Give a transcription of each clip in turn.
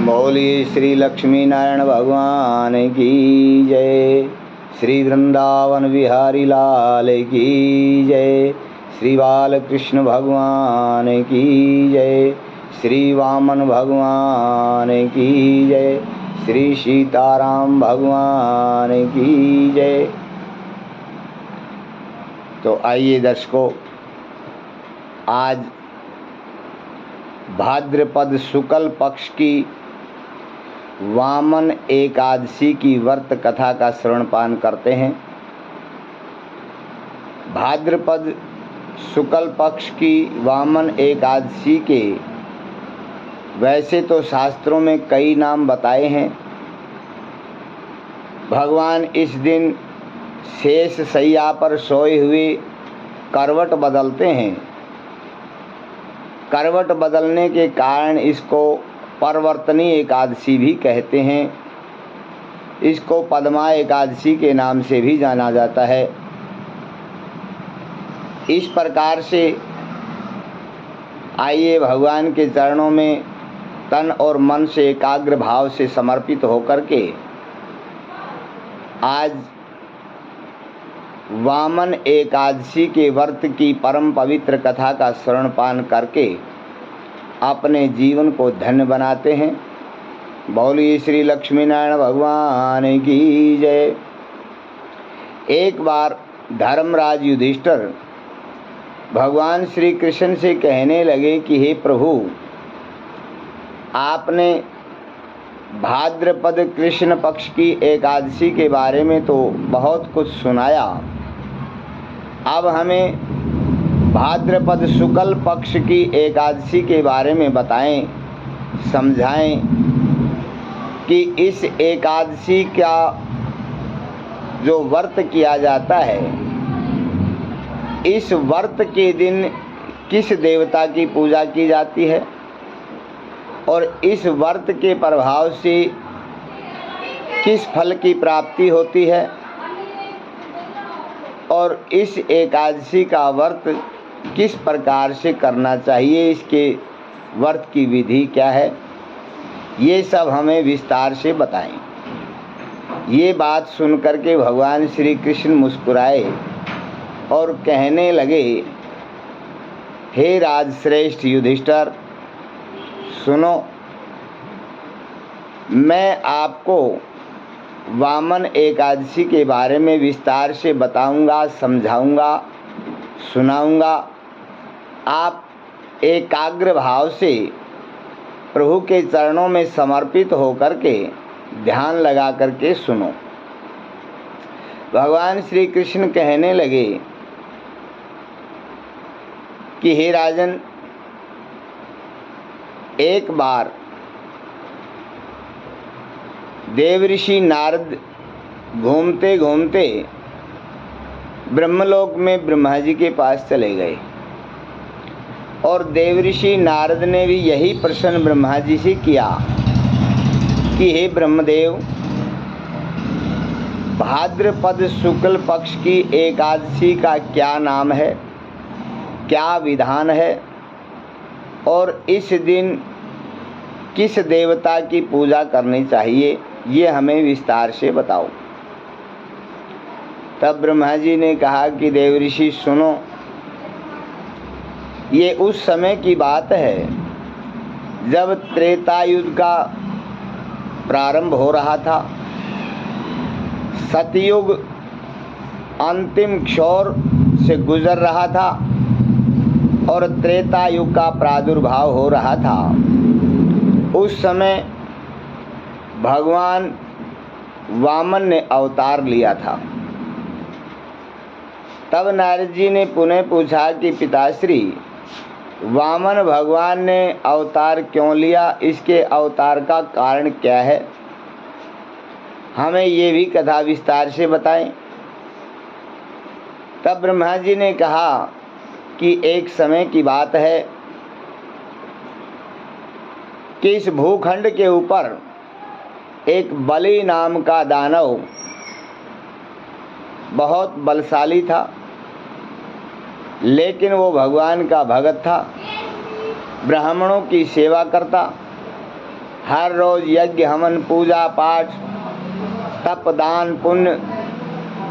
बोलिए श्री लक्ष्मी नारायण भगवान की जय। श्री वृंदावन बिहारी लाल की जय। श्री बालकृष्ण भगवान की जय। श्री वामन भगवान की जय। श्री सीताराम भगवान की जय। तो आइए दर्शकों, आज भाद्रपद शुक्ल पक्ष की वामन एकादशी की व्रत कथा का श्रवणपान करते हैं। भाद्रपद शुक्ल पक्ष की वामन एकादशी के वैसे तो शास्त्रों में कई नाम बताए हैं। भगवान इस दिन शेष शैया पर सोए हुए करवट बदलते हैं। करवट बदलने के कारण इसको परवर्तनी एकादशी भी कहते हैं। इसको पद्मा एकादशी के नाम से भी जाना जाता है। इस प्रकार से आइए भगवान के चरणों में तन और मन से एकाग्र भाव से समर्पित होकर के आज वामन एकादशी के व्रत की परम पवित्र कथा का श्रवणपान करके अपने जीवन को धन्य बनाते हैं। बोलिए श्री लक्ष्मी नारायण भगवान की जय। एक बार धर्मराज युधिष्ठिर भगवान श्री कृष्ण से कहने लगे कि हे प्रभु, आपने भाद्रपद कृष्ण पक्ष की एकादशी के बारे में तो बहुत कुछ सुनाया, अब हमें भाद्रपद शुक्ल पक्ष की एकादशी के बारे में बताएं, समझाएं कि इस एकादशी का जो व्रत किया जाता है, इस व्रत के दिन किस देवता की पूजा की जाती है और इस व्रत के प्रभाव से किस फल की प्राप्ति होती है और इस एकादशी का व्रत किस प्रकार से करना चाहिए, इसके व्रत की विधि क्या है, ये सब हमें विस्तार से बताएं। ये बात सुनकर के भगवान श्री कृष्ण मुस्कुराए और कहने लगे, हे राजश्रेष्ठ युधिष्ठिर, सुनो, मैं आपको वामन एकादशी के बारे में विस्तार से बताऊंगा, समझाऊंगा, सुनाऊंगा। आप एकाग्र भाव से प्रभु के चरणों में समर्पित होकर के ध्यान लगा करके सुनो। भगवान श्री कृष्ण कहने लगे कि हे राजन, एक बार देवऋषि नारद घूमते घूमते ब्रह्मलोक में ब्रह्मा जी के पास चले गए और देवऋषि नारद ने भी यही प्रश्न ब्रह्मा जी से किया कि हे ब्रह्मदेव, भाद्रपद शुक्ल पक्ष की एकादशी का क्या नाम है, क्या विधान है और इस दिन किस देवता की पूजा करनी चाहिए, ये हमें विस्तार से बताओ। तब ब्रह्मा जी ने कहा कि देवऋषि सुनो, ये उस समय की बात है जब त्रेता युग का प्रारंभ हो रहा था। सतयुग अंतिम क्षौर से गुजर रहा था और त्रेता युग का प्रादुर्भाव हो रहा था। उस समय भगवान वामन ने अवतार लिया था। तब नारद जी ने पुनः पूछा कि पिताश्री, वामन भगवान ने अवतार क्यों लिया, इसके अवतार का कारण क्या है, हमें ये भी कथा विस्तार से बताएं। तब ब्रह्मा जी ने कहा कि एक समय की बात है कि इस भूखंड के ऊपर एक बलि नाम का दानव बहुत बलशाली था, लेकिन वो भगवान का भगत था, ब्राह्मणों की सेवा करता, हर रोज यज्ञ हवन पूजा पाठ तप दान पुण्य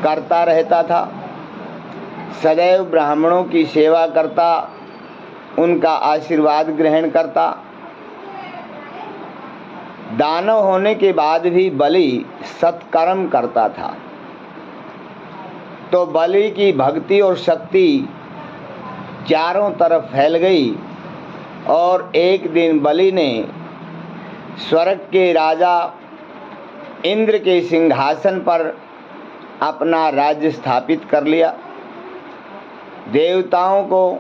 करता रहता था। सदैव ब्राह्मणों की सेवा करता, उनका आशीर्वाद ग्रहण करता। दानव होने के बाद भी बलि सत्कर्म करता था। तो बलि की भक्ति और शक्ति चारों तरफ फैल गई और एक दिन बलि ने स्वर्ग के राजा इंद्र के सिंहासन पर अपना राज्य स्थापित कर लिया। देवताओं को,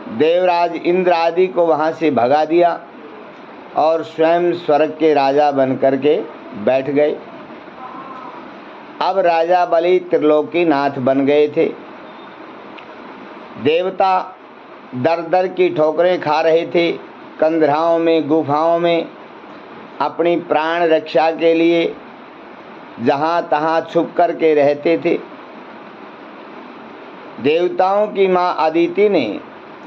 देवराज इंद्र आदि को वहाँ से भगा दिया और स्वयं स्वर्ग के राजा बनकर के बैठ गए। अब राजा बलि त्रिलोकीनाथ बन गए थे। देवता दर दर की ठोकरें खा रहे थे, कंदराओं में गुफाओं में अपनी प्राण रक्षा के लिए जहाँ तहाँ छुप कर के रहते थे। देवताओं की माँ अदिति ने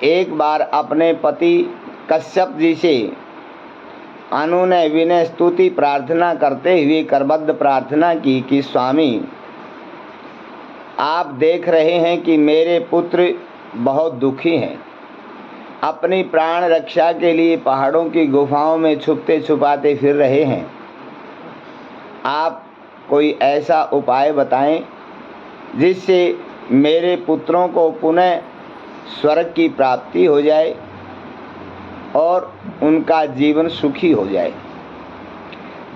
एक बार अपने पति कश्यप जी से अनुनय विनय स्तुति प्रार्थना करते हुए करबद्ध प्रार्थना की कि स्वामी, आप देख रहे हैं कि मेरे पुत्र बहुत दुखी हैं, अपनी प्राण रक्षा के लिए पहाड़ों की गुफाओं में छुपते छुपाते फिर रहे हैं। आप कोई ऐसा उपाय बताएं जिससे मेरे पुत्रों को पुनः स्वर्ग की प्राप्ति हो जाए और उनका जीवन सुखी हो जाए।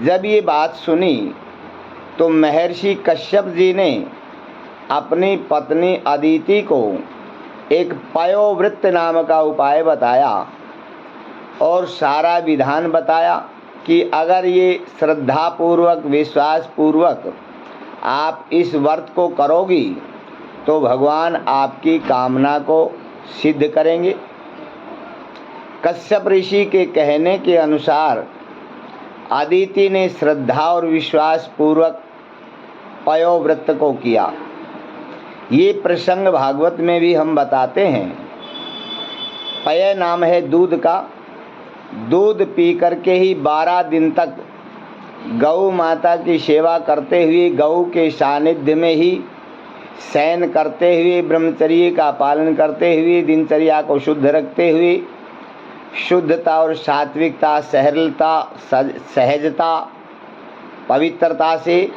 जब ये बात सुनी तो महर्षि कश्यप जी ने अपनी पत्नी अदिति को एक पयोवृत्त नाम का उपाय बताया और सारा विधान बताया कि अगर ये श्रद्धापूर्वक विश्वासपूर्वक आप इस व्रत को करोगी तो भगवान आपकी कामना को सिद्ध करेंगे। कश्यप ऋषि के कहने के अनुसार अदिति ने श्रद्धा और विश्वास पूर्वक पयोव्रत को किया। ये प्रसंग भागवत में भी हम बताते हैं। पय नाम है दूध का। दूध पी करके ही 12 दिन तक गौ माता की सेवा करते हुए, गौ के सानिध्य में ही शयन करते हुए, ब्रह्मचर्य का पालन करते हुए, दिनचर्या को शुद्ध रखते हुए, शुद्धता और सात्विकता, सरलता, सहजता, पवित्रता से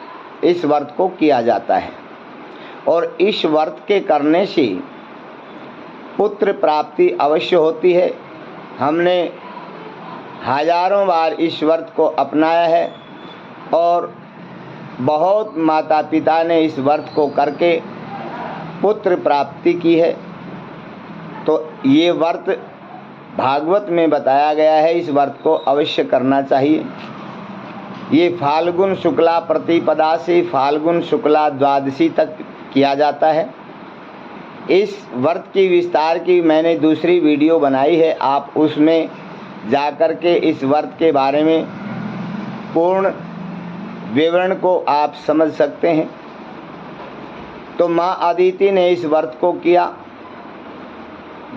इस व्रत को किया जाता है। और इस व्रत के करने से पुत्र प्राप्ति अवश्य होती है। हमने हजारों बार इस व्रत को अपनाया है और बहुत माता पिता ने इस व्रत को करके पुत्र प्राप्ति की है। तो ये व्रत भागवत में बताया गया है, इस व्रत को अवश्य करना चाहिए। ये फाल्गुन शुक्ला प्रतिपदा से फाल्गुन शुक्ला द्वादशी तक किया जाता है। इस व्रत की विस्तार की मैंने दूसरी वीडियो बनाई है, आप उसमें जाकर के इस व्रत के बारे में पूर्ण विवरण को आप समझ सकते हैं। तो माँ अदिति ने इस व्रत को किया।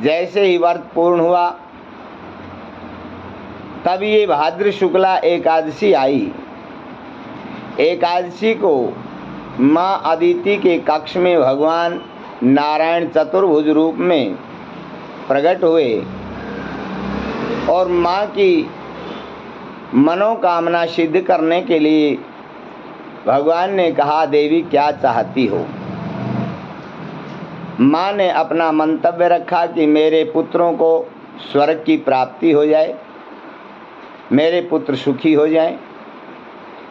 जैसे ही व्रत पूर्ण हुआ तब ये भाद्र शुक्ला एकादशी आई। एकादशी को माँ अदिति के कक्ष में भगवान नारायण चतुर्भुज रूप में प्रकट हुए और माँ की मनोकामना सिद्ध करने के लिए भगवान ने कहा, देवी क्या चाहती हो? माँ ने अपना मंतव्य रखा कि मेरे पुत्रों को स्वर्ग की प्राप्ति हो जाए, मेरे पुत्र सुखी हो जाएं।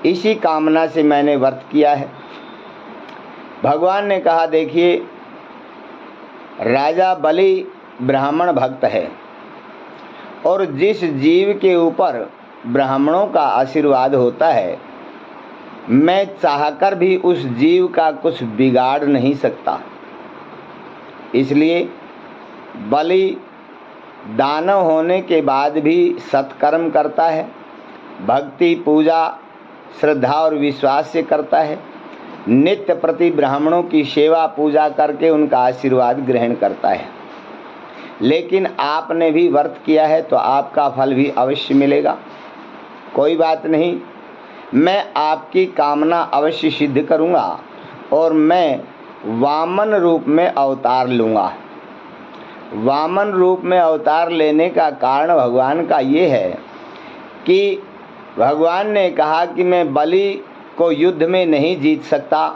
इसी कामना से मैंने व्रत किया है। भगवान ने कहा, देखिए राजा बलि ब्राह्मण भक्त है और जिस जीव के ऊपर ब्राह्मणों का आशीर्वाद होता है, मैं चाहकर भी उस जीव का कुछ बिगाड़ नहीं सकता। इसलिए बलि दानव होने के बाद भी सत्कर्म करता है, भक्ति पूजा श्रद्धा और विश्वास से करता है, नित्य प्रति ब्राह्मणों की सेवा पूजा करके उनका आशीर्वाद ग्रहण करता है। लेकिन आपने भी व्रत किया है तो आपका फल भी अवश्य मिलेगा। कोई बात नहीं, मैं आपकी कामना अवश्य सिद्ध करूँगा और मैं वामन रूप में अवतार लूँगा। वामन रूप में अवतार लेने का कारण भगवान का ये है कि भगवान ने कहा कि मैं बलि को युद्ध में नहीं जीत सकता,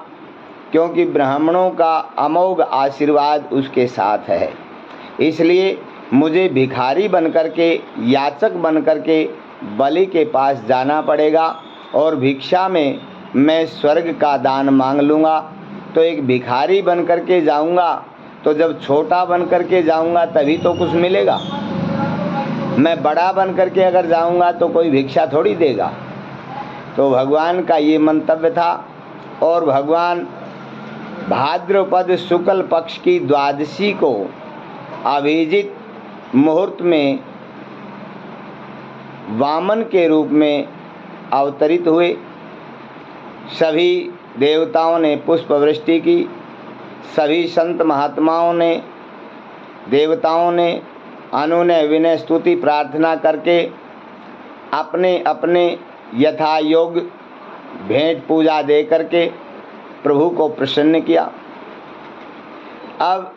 क्योंकि ब्राह्मणों का अमोघ आशीर्वाद उसके साथ है। इसलिए मुझे भिखारी बनकर के, याचक बनकर के बलि के पास जाना पड़ेगा और भिक्षा में मैं स्वर्ग का दान मांग लूँगा। तो एक भिखारी बनकर के जाऊँगा, तो जब छोटा बनकर के जाऊँगा तभी तो कुछ मिलेगा। मैं बड़ा बनकर के अगर जाऊँगा तो कोई भिक्षा थोड़ी देगा। तो भगवान का ये मंतव्य था। और भगवान भाद्रपद शुक्ल पक्ष की द्वादशी को अभिजित मुहूर्त में वामन के रूप में अवतरित हुए। सभी देवताओं ने पुष्प वृष्टि की, सभी संत महात्माओं ने, देवताओं ने अनुनय विनय स्तुति प्रार्थना करके अपने अपने यथा योग भेंट पूजा दे करके प्रभु को प्रसन्न किया। अब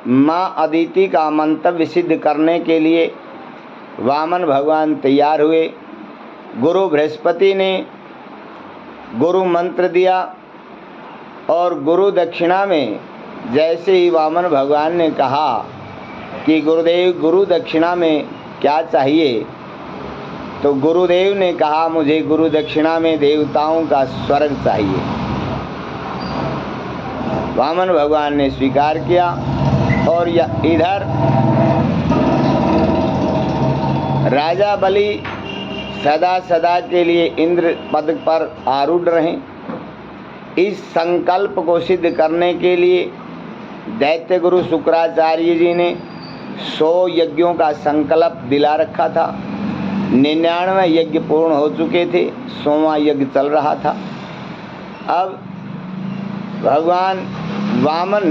माँ अदिति का मंतव्य सिद्ध करने के लिए वामन भगवान तैयार हुए। गुरु बृहस्पति ने गुरु मंत्र दिया और गुरु दक्षिणा में जैसे ही वामन भगवान ने कहा कि गुरुदेव गुरु दक्षिणा में क्या चाहिए, तो गुरुदेव ने कहा मुझे गुरु दक्षिणा में देवताओं का स्वर्ग चाहिए। वामन भगवान ने स्वीकार किया और इधर राजा बलि सदा सदा के लिए इंद्र पद पर आरूढ़ रहें। इस संकल्प को सिद्ध करने के लिए दैत्य गुरु शुक्राचार्य जी ने 100 यज्ञों का संकल्प दिला रखा था। 99 यज्ञ पूर्ण हो चुके थे, 100वां यज्ञ चल रहा था। अब भगवान वामन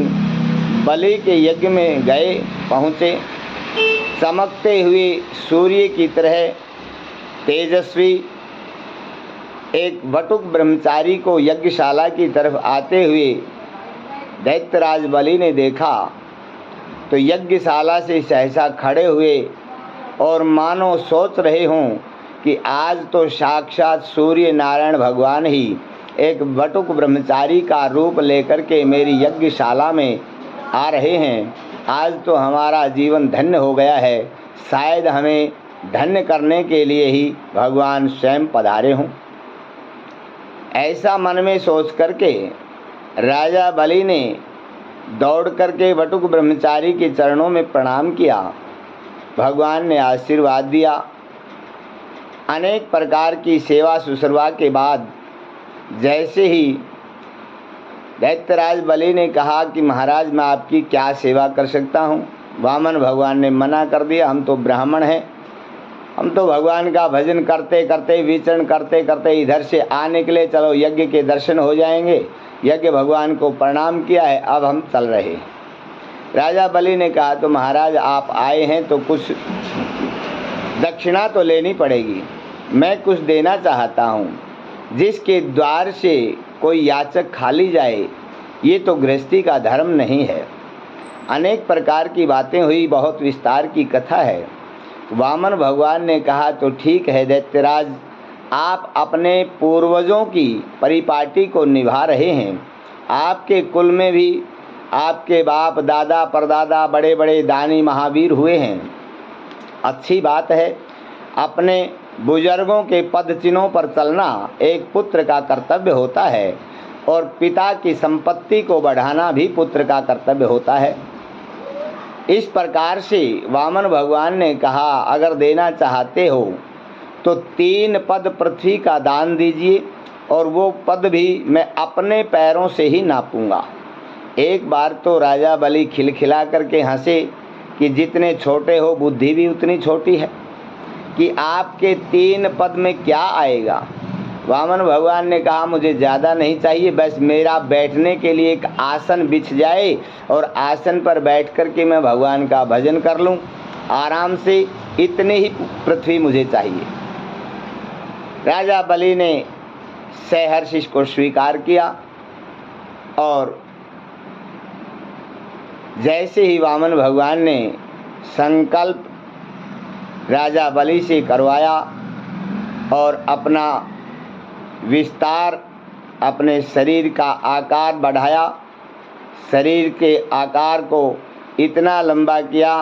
बलि के यज्ञ में गए, पहुँचे। चमकते हुए सूर्य की तरह तेजस्वी एक वटुक ब्रह्मचारी को यज्ञशाला की तरफ आते हुए दैत्यराज बलि ने देखा तो यज्ञशाला से सहसा खड़े हुए और मानो सोच रहे हों कि आज तो साक्षात सूर्य नारायण भगवान ही एक वटुक ब्रह्मचारी का रूप लेकर के मेरी यज्ञशाला में आ रहे हैं। आज तो हमारा जीवन धन्य हो गया है, शायद हमें धन्य करने के लिए ही भगवान स्वयं पधारे हों। ऐसा मन में सोच करके राजा बलि ने दौड़ करके वटुक ब्रह्मचारी के चरणों में प्रणाम किया। भगवान ने आशीर्वाद दिया। अनेक प्रकार की सेवा शुश्रूषा के बाद जैसे ही दैत्यराज बलि ने कहा कि महाराज मैं आपकी क्या सेवा कर सकता हूँ, वामन भगवान ने मना कर दिया। हम तो ब्राह्मण हैं, हम तो भगवान का भजन करते करते विचरण करते करते इधर से आ निकले, चलो यज्ञ के दर्शन हो जाएंगे। यज्ञ भगवान को प्रणाम किया है, अब हम चल रहे। राजा बलि ने कहा तो महाराज आप आए हैं तो कुछ दक्षिणा तो लेनी पड़ेगी। मैं कुछ देना चाहता हूँ, जिसके द्वार से कोई याचक खाली जाए, ये तो गृहस्थी का धर्म नहीं है। अनेक प्रकार की बातें हुई, बहुत विस्तार की कथा है। वामन भगवान ने कहा तो ठीक है दैत्यराज, आप अपने पूर्वजों की परिपाटी को निभा रहे हैं। आपके कुल में भी आपके बाप दादा परदादा बड़े बड़े दानी महावीर हुए हैं, अच्छी बात है। अपने बुजुर्गों के पद चिन्हों पर चलना एक पुत्र का कर्तव्य होता है और पिता की संपत्ति को बढ़ाना भी पुत्र का कर्तव्य होता है। इस प्रकार से वामन भगवान ने कहा अगर देना चाहते हो तो 3 पद पृथ्वी का दान दीजिए और वो पद भी मैं अपने पैरों से ही नापूंगा। एक बार तो राजा बलि खिलखिला करके हंसे कि जितने छोटे हो बुद्धि भी उतनी छोटी है, कि आपके 3 पद में क्या आएगा। वामन भगवान ने कहा मुझे ज़्यादा नहीं चाहिए, बस मेरा बैठने के लिए एक आसन बिछ जाए और आसन पर बैठ कर के मैं भगवान का भजन कर लूं आराम से, इतनी ही पृथ्वी मुझे चाहिए। राजा बलि ने सहर्ष इसको स्वीकार किया और जैसे ही वामन भगवान ने संकल्प राजा बलि से करवाया और अपना विस्तार, अपने शरीर का आकार बढ़ाया, शरीर के आकार को इतना लंबा किया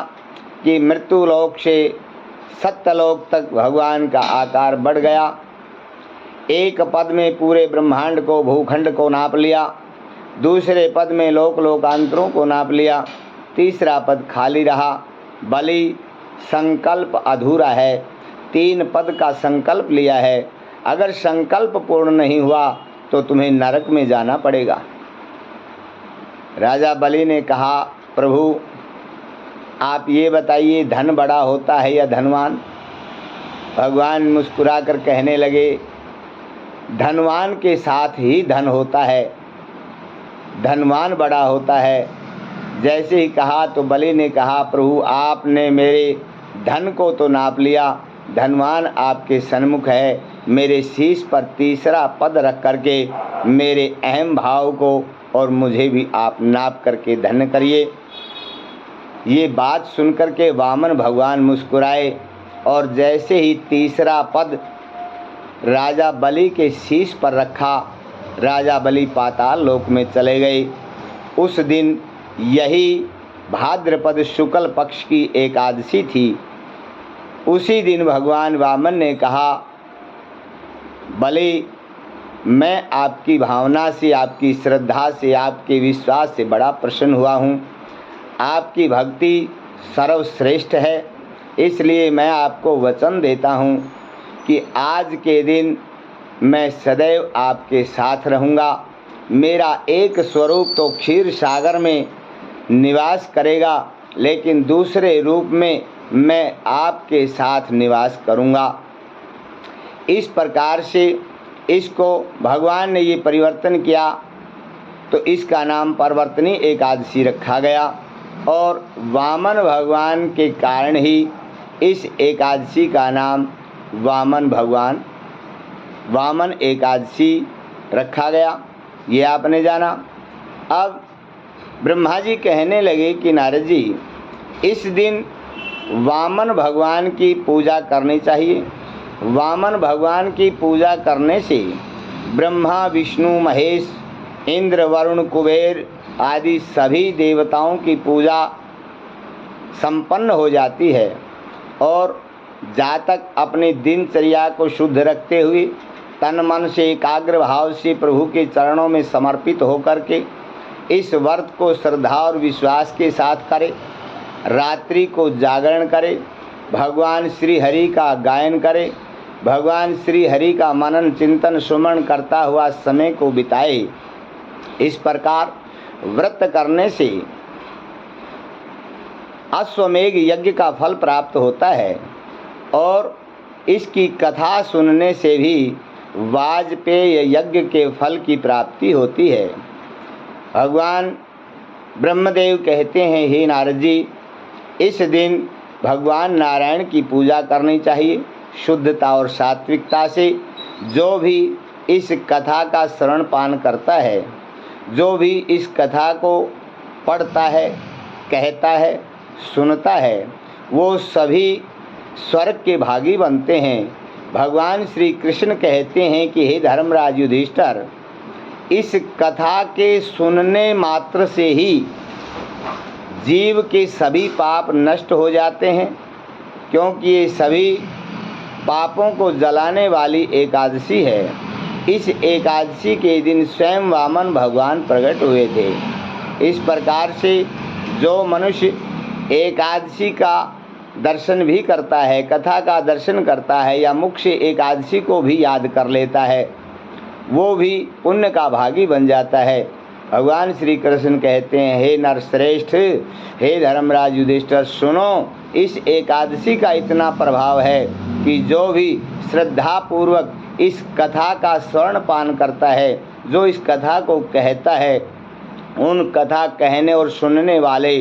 कि मृत्युलोक से सत्यलोक तक भगवान का आकार बढ़ गया। एक पद में पूरे ब्रह्मांड को, भूखंड को नाप लिया, दूसरे पद में लोक लोकांतरों को नाप लिया, तीसरा पद खाली रहा। बलि संकल्प अधूरा है, 3 पद का संकल्प लिया है। अगर संकल्प पूर्ण नहीं हुआ तो तुम्हें नरक में जाना पड़ेगा। राजा बलि ने कहा, प्रभु आप ये बताइए, धन बड़ा होता है या धनवान? भगवान मुस्कुरा कर कहने लगे, धनवान के साथ ही धन होता है, धनवान बड़ा होता है। जैसे ही कहा तो बलि ने कहा, प्रभु आपने मेरे धन को तो नाप लिया, धनवान आपके सन्मुख है, मेरे शीश पर तीसरा पद रख करके मेरे अहम भाव को और मुझे भी आप नाप करके धन्य करिए। ये बात सुनकर के वामन भगवान मुस्कुराए और जैसे ही तीसरा पद राजा बलि के शीश पर रखा, राजा बलि पाताल लोक में चले गए। उस दिन यही भाद्रपद शुक्ल पक्ष की एकादशी थी। उसी दिन भगवान वामन ने कहा, बलि मैं आपकी भावना से, आपकी श्रद्धा से, आपके विश्वास से बड़ा प्रसन्न हुआ हूँ। आपकी भक्ति सर्वश्रेष्ठ है, इसलिए मैं आपको वचन देता हूँ कि आज के दिन मैं सदैव आपके साथ रहूँगा। मेरा एक स्वरूप तो क्षीर सागर में निवास करेगा, लेकिन दूसरे रूप में मैं आपके साथ निवास करूँगा। इस प्रकार से इसको भगवान ने ये परिवर्तन किया, तो इसका नाम परिवर्तनी एकादशी रखा गया। और वामन भगवान के कारण ही इस एकादशी का नाम वामन एकादशी रखा गया। ये आपने जाना। अब ब्रह्मा जी कहने लगे कि नारद जी, इस दिन वामन भगवान की पूजा करनी चाहिए। वामन भगवान की पूजा करने से ब्रह्मा, विष्णु, महेश, इंद्र, वरुण, कुबेर आदि सभी देवताओं की पूजा संपन्न हो जाती है। और जातक अपनी दिनचर्या को शुद्ध रखते हुए तन मन से एकाग्र भाव से प्रभु के चरणों में समर्पित होकर के इस व्रत को श्रद्धा और विश्वास के साथ करे, रात्रि को जागरण करे, भगवान श्री हरि का गायन करे, भगवान श्री हरि का मनन चिंतन सुमरण करता हुआ समय को बिताए। इस प्रकार व्रत करने से अश्वमेघ यज्ञ का फल प्राप्त होता है और इसकी कथा सुनने से भी वाजपेय यज्ञ के फल की प्राप्ति होती है। भगवान ब्रह्मदेव कहते हैं, हे नारद जी, इस दिन भगवान नारायण की पूजा करनी चाहिए शुद्धता और सात्विकता से। जो भी इस कथा का श्रवण पान करता है, जो भी इस कथा को पढ़ता है, कहता है, सुनता है, वो सभी स्वर्ग के भागी बनते हैं। भगवान श्री कृष्ण कहते हैं कि हे धर्मराज युधिष्ठिर, इस कथा के सुनने मात्र से ही जीव के सभी पाप नष्ट हो जाते हैं, क्योंकि ये सभी पापों को जलाने वाली एकादशी है। इस एकादशी के दिन स्वयं वामन भगवान प्रकट हुए थे। इस प्रकार से जो मनुष्य एकादशी का दर्शन भी करता है, कथा का दर्शन करता है या मुख से एकादशी को भी याद कर लेता है, वो भी पुण्य का भागी बन जाता है। भगवान श्री कृष्ण कहते हैं, हे नरश्रेष्ठ, हे धर्मराज युधिष्ठिर, सुनो, इस एकादशी का इतना प्रभाव है कि जो भी श्रद्धा पूर्वक इस कथा का श्रवण पान करता है, जो इस कथा को कहता है, उन कथा कहने और सुनने वाले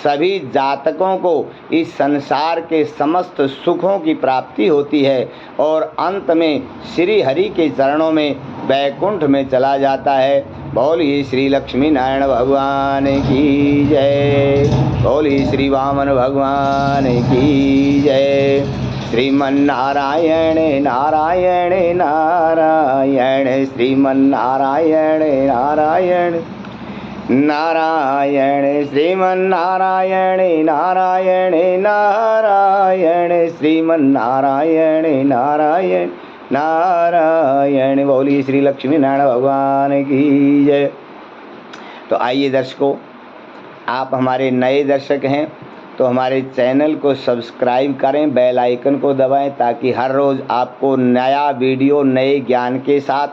सभी जातकों को इस संसार के समस्त सुखों की प्राप्ति होती है और अंत में श्री हरि के चरणों में वैकुंठ में चला जाता है। बोलिए श्री लक्ष्मी नारायण भगवान की जय। बोलिए श्री वामन भगवान की जय। श्रीमन्नारायण नारायण नारायण श्रीमन्नारायण नारायण नारायण श्रीमन्नारायण नारायण नारायण श्रीमन्नारायण नारायण नारायण। बोलिए श्री लक्ष्मी नारायण भगवान की जय। तो आइए दर्शकों, आप हमारे नए दर्शक हैं तो हमारे चैनल को सब्सक्राइब करें, बेल आइकन को दबाएं ताकि हर रोज़ आपको नया वीडियो नए ज्ञान के साथ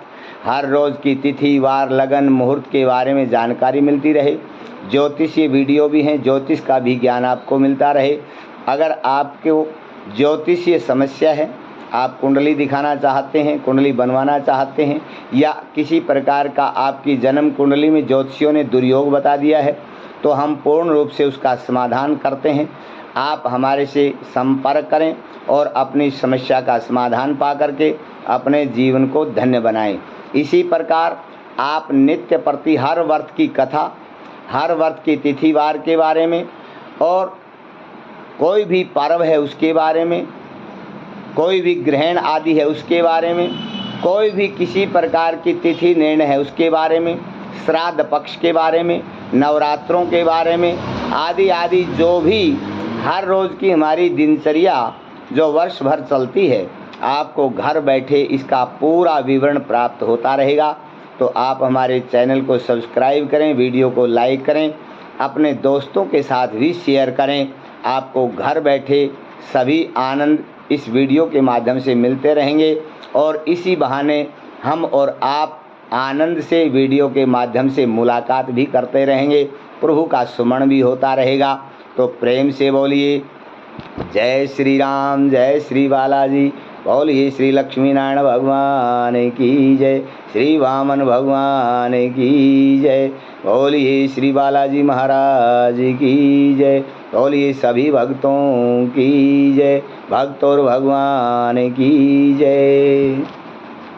हर रोज़ की तिथि वार लगन मुहूर्त के बारे में जानकारी मिलती रहे। ज्योतिषीय वीडियो भी हैं, ज्योतिष का भी ज्ञान आपको मिलता रहे। अगर आपको ज्योतिषीय समस्या है, आप कुंडली दिखाना चाहते हैं, कुंडली बनवाना चाहते हैं, या किसी प्रकार का आपकी जन्म कुंडली में ज्योतिषियों ने दुर्योग बता दिया है, तो हम पूर्ण रूप से उसका समाधान करते हैं। आप हमारे से संपर्क करें और अपनी समस्या का समाधान पा करके अपने जीवन को धन्य बनाएं। इसी प्रकार आप नित्य प्रति हर व्रत की कथा, हर व्रत की तिथिवार के बारे में और कोई भी पर्व है उसके बारे में, कोई भी ग्रहण आदि है उसके बारे में, कोई भी किसी प्रकार की तिथि निर्णय है उसके बारे में, श्राद्ध पक्ष के बारे में, नवरात्रों के बारे में, आदि आदि जो भी हर रोज़ की हमारी दिनचर्या जो वर्ष भर चलती है, आपको घर बैठे इसका पूरा विवरण प्राप्त होता रहेगा। तो आप हमारे चैनल को सब्सक्राइब करें, वीडियो को लाइक करें, अपने दोस्तों के साथ भी शेयर करें। आपको घर बैठे सभी आनंद इस वीडियो के माध्यम से मिलते रहेंगे और इसी बहाने हम और आप आनंद से वीडियो के माध्यम से मुलाकात भी करते रहेंगे, प्रभु का सुमरण भी होता रहेगा। तो प्रेम से बोलिए जय श्री राम, जय श्री बालाजी। बोलिए श्री लक्ष्मी नारायण भगवान की जय, श्री वामन भगवान की जय। बोलिए श्री बालाजी महाराज की जय। बोलिए सभी भक्तों की जय, भक्त और भगवान की जय।